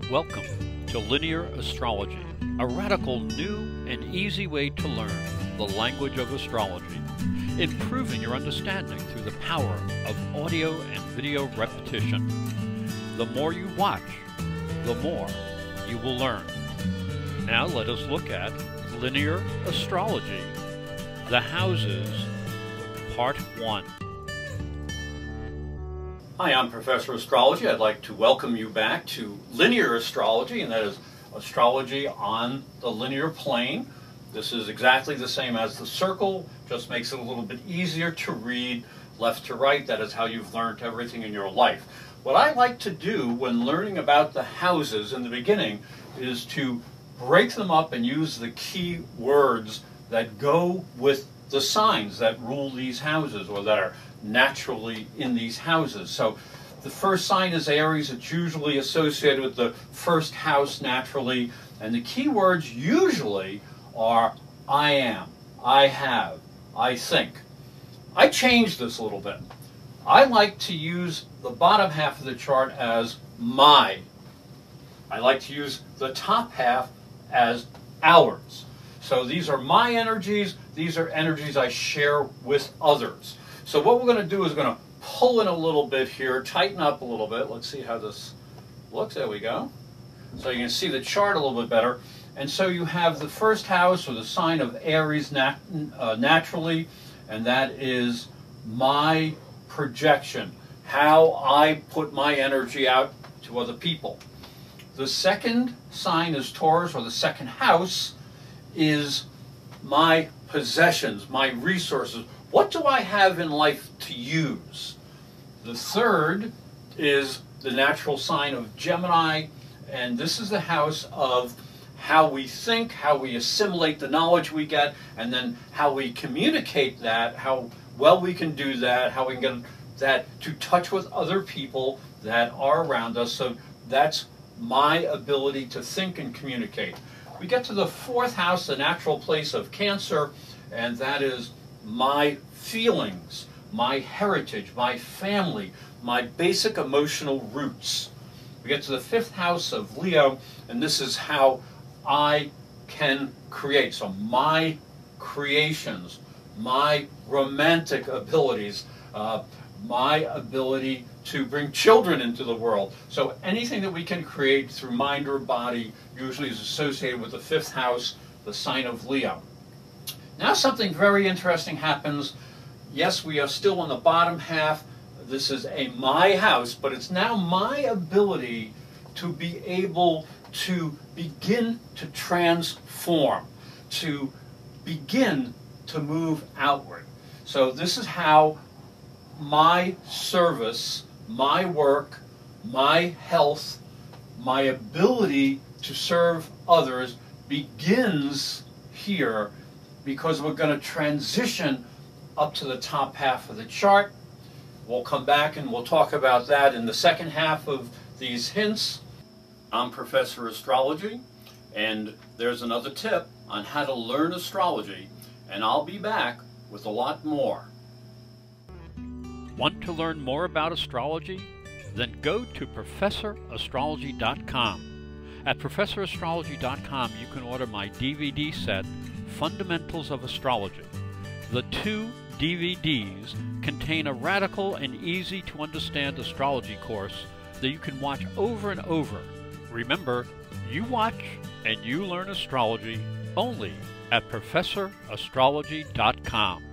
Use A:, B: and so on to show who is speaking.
A: Welcome to Linear Astrology, a radical new and easy way to learn the language of astrology, improving your understanding through the power of audio and video repetition. The more you watch, the more you will learn. Now let us look at Linear Astrology, the Houses, Part 1. Hi, I'm Professor Astrology. I'd like to welcome you back to Linear Astrology, and that is astrology on the linear plane. This is exactly the same as the circle, just makes it a little bit easier to read left to right. That is how you've learned everything in your life. What I like to do when learning about the houses in the beginning is to break them up and use the key words that go with the signs that rule these houses or that are naturally in these houses. So the first sign is Aries. It's usually associated with the first house naturally, and the key words usually are I am, I have, I think. I changed this a little bit. I like to use the bottom half of the chart as my. I like to use the top half as ours. So these are my energies. These are energies I share with others. So what we're going to do is we're going to pull in a little bit here, tighten up a little bit. Let's see how this looks. There we go. So you can see the chart a little bit better. And so you have the first house, or the sign of Aries naturally, and that is my projection, how I put my energy out to other people. The second sign is Taurus, or the second house, is my possessions, my resources. What do I have in life to use? The third is the natural sign of Gemini, and this is the house of how we think, how we assimilate the knowledge we get, and then how we communicate that, how well we can do that, how we can get that to touch with other people that are around us. So that's my ability to think and communicate. We get to the fourth house, the natural place of Cancer, and that is my feelings, my heritage, my family, my basic emotional roots. We get to the fifth house of Leo, and this is how I can create. So my creations, my romantic abilities, my ability to bring children into the world. So anything that we can create through mind or body usually is associated with the fifth house, the sign of Leo. Now something very interesting happens. Yes, we are still on the bottom half. This is a my house, but it's now my ability to be able to begin to transform, to begin to move outward. So this is how my service, my work, my health, my ability to serve others begins here, because we're going to transition up to the top half of the chart. We'll come back and we'll talk about that in the second half of these hints. I'm Professor Astrology, and there's another tip on how to learn astrology, and I'll be back with a lot more. Want to learn more about astrology? Then go to ProfessorAstrology.com. At ProfessorAstrology.com you can order my DVD set, Fundamentals of Astrology. The 2 DVDs contain a radical and easy to understand astrology course that you can watch over and over. Remember, you watch and you learn astrology only at ProfessorAstrology.com.